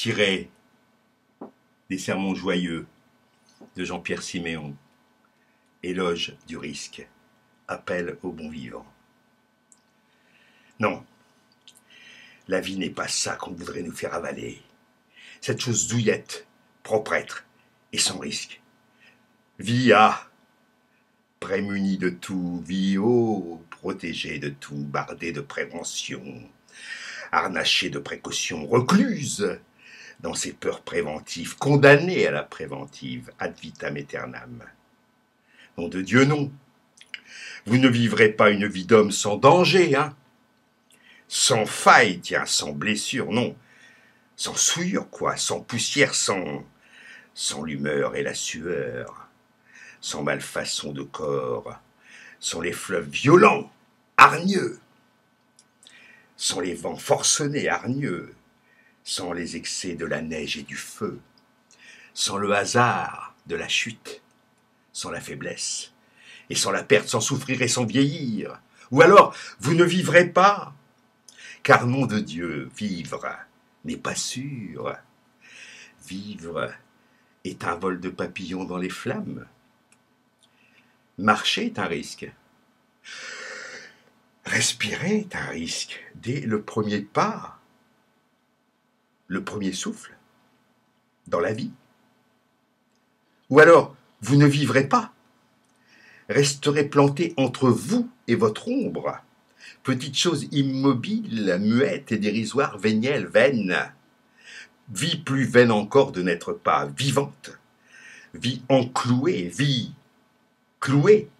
Tiré des sermons joyeux de Jean-Pierre Siméon, éloge du risque, appel au bon vivant. Non, la vie n'est pas ça qu'on voudrait nous faire avaler. Cette chose douillette, proprêtre et sans risque. Vie A, prémunie de tout, vie O, protégée de tout, bardée de prévention, harnachée de précautions, recluse dans ses peurs préventives, condamnée à la préventive, ad vitam aeternam. Nom de Dieu, non. Vous ne vivrez pas une vie d'homme sans danger, hein. Sans faille, tiens, sans blessure, non. Sans souillure, quoi, sans poussière, sans l'humeur et la sueur, sans malfaçon de corps, sans les fleuves violents, hargneux, sans les vents forcenés, hargneux, sans les excès de la neige et du feu, sans le hasard de la chute, sans la faiblesse, et sans la perte, sans souffrir et sans vieillir. Ou alors, vous ne vivrez pas, car nom de Dieu, vivre n'est pas sûr. Vivre est un vol de papillons dans les flammes. Marcher est un risque. Respirer est un risque. Dès le premier pas, le premier souffle dans la vie. Ou alors, vous ne vivrez pas. Resterez planté entre vous et votre ombre. Petite chose immobile, muette et dérisoire, vénielle, vaine. Vie plus vaine encore de n'être pas vivante. Vie enclouée, vie clouée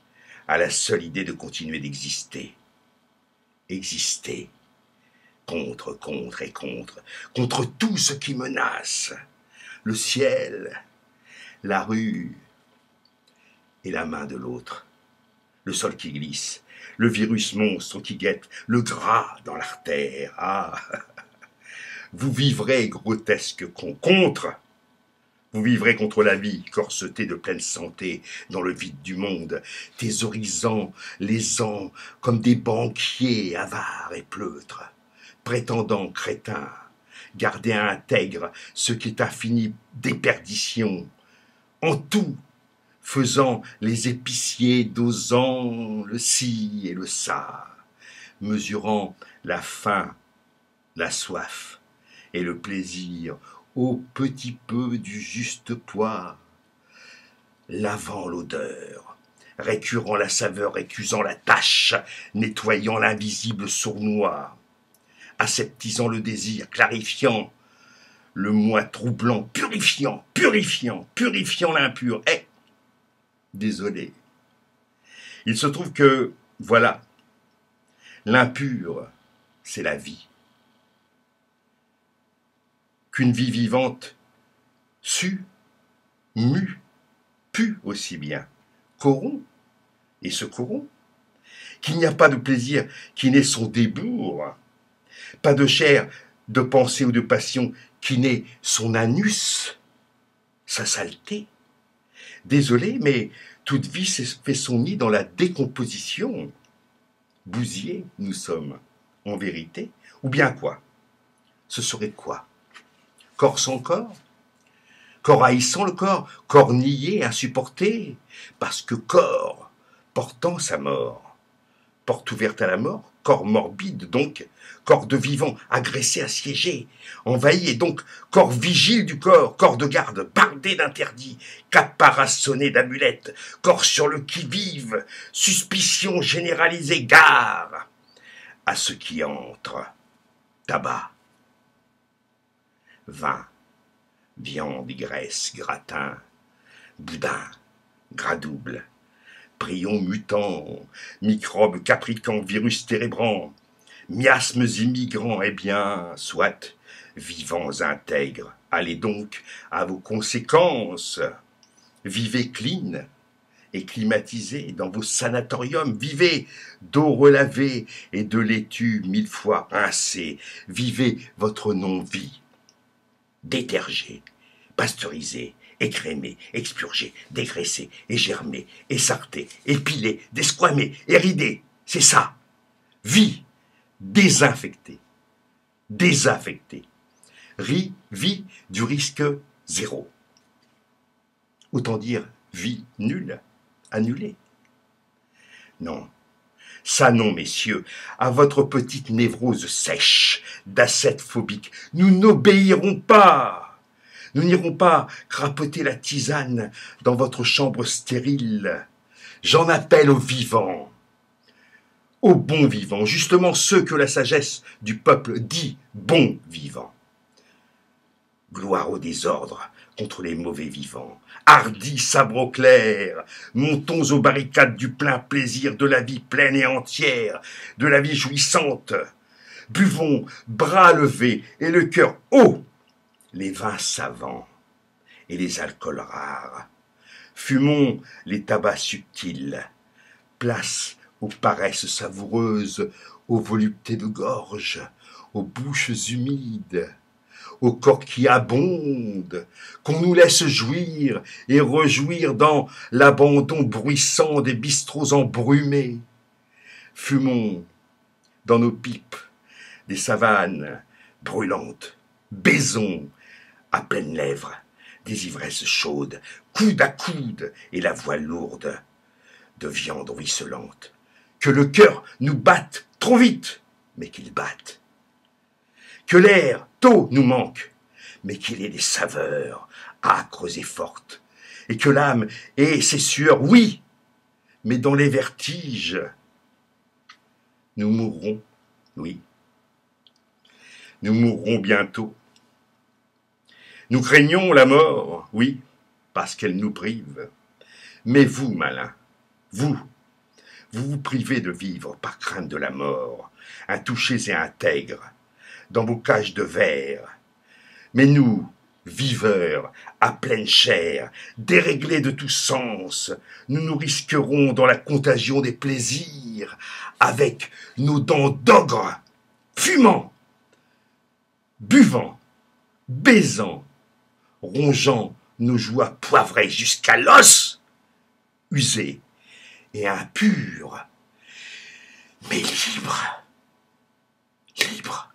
à la seule idée de continuer d'exister. Exister. Contre tout ce qui menace. Le ciel, la rue et la main de l'autre. Le sol qui glisse, le virus monstre qui guette, le gras dans l'artère. Ah, vous vivrez grotesque contre. Vous vivrez contre la vie, corsetée de pleine santé, dans le vide du monde, thésaurisant les ans comme des banquiers avares et pleutres, prétendant crétins, garder intègre ce qui est infini déperdition, en tout faisant les épiciers, dosant le ci et le ça, mesurant la faim, la soif et le plaisir au petit peu du juste poids, lavant l'odeur, récurant la saveur, récusant la tâche, nettoyant l'invisible sournois, aseptisant le désir, clarifiant le moi troublant, purifiant l'impur. Désolé. Il se trouve que, voilà, l'impur, c'est la vie. Qu'une vie vivante sue, mue, pue aussi bien, corrompt et se corrompt. Qu'il n'y a pas de plaisir qui n'ait son débours, pas de chair, de pensée ou de passion qui n'ait son anus, sa saleté. Désolé, mais toute vie fait son nid dans la décomposition. Bousiers, nous sommes, en vérité. Ou bien quoi? Ce serait quoi? Corps sans corps? Corps haïssant le corps nié, insupporté, parce que corps portant sa mort, porte ouverte à la mort, corps morbide donc, corps de vivant, agressé, assiégé, envahi, et donc corps vigile du corps de garde, bardé d'interdits, caparaçonné d'amulettes, corps sur le qui-vive, suspicion généralisée, gare à ce qui entre, tabac, vin, viande, graisse, gratin, boudin, gras double, prions mutants, microbes capricants, virus térébrants, miasmes immigrants, eh bien, soit, vivants intègres, allez donc à vos conséquences, vivez clean et climatisé dans vos sanatoriums, vivez d'eau relavée et de laitue 1000 fois rincée, vivez votre non-vie, détergé, pasteurisé, écrémé, expurgé, dégraissé, égermé, essarté, épilé, desquamé, éridé, c'est ça, vie, désinfectée, désaffectée, vie du risque zéro. Autant dire vie nulle, annulée. Non, ça non, messieurs, à votre petite névrose sèche, d'ascète phobique, nous n'obéirons pas. Nous n'irons pas crapoter la tisane dans votre chambre stérile. J'en appelle aux vivants, aux bons vivants, justement ceux que la sagesse du peuple dit bons vivants. Gloire au désordre contre les mauvais vivants. Hardis sabre au clair, montons aux barricades du plein plaisir de la vie pleine et entière, de la vie jouissante. Buvons, bras levés et le cœur haut, les vins savants et les alcools rares. Fumons les tabacs subtils, place aux paresses savoureuses, aux voluptés de gorge, aux bouches humides, aux corps qui abondent, qu'on nous laisse jouir et rejouir dans l'abandon bruissant des bistrots embrumés. Fumons dans nos pipes des savanes brûlantes, baisons à pleines lèvres des ivresses chaudes, coude à coude et la voix lourde de viande ruisselante. Que le cœur nous batte trop vite, mais qu'il batte. Que l'air tôt nous manque, mais qu'il ait des saveurs âcres et fortes, et que l'âme ait ses sueurs, oui, mais dans les vertiges. Nous mourrons, oui. Nous mourrons bientôt. Nous craignons la mort, oui, parce qu'elle nous prive. Mais vous, malins, vous vous privez de vivre par crainte de la mort, intouchés et intègres, dans vos cages de verre. Mais nous, viveurs, à pleine chair, déréglés de tous sens, nous nous risquerons dans la contagion des plaisirs, avec nos dents d'ogre, fumant, buvant, baisant, rongeant nos joies poivrées jusqu'à l'os, usés et impurs, mais libres, libres.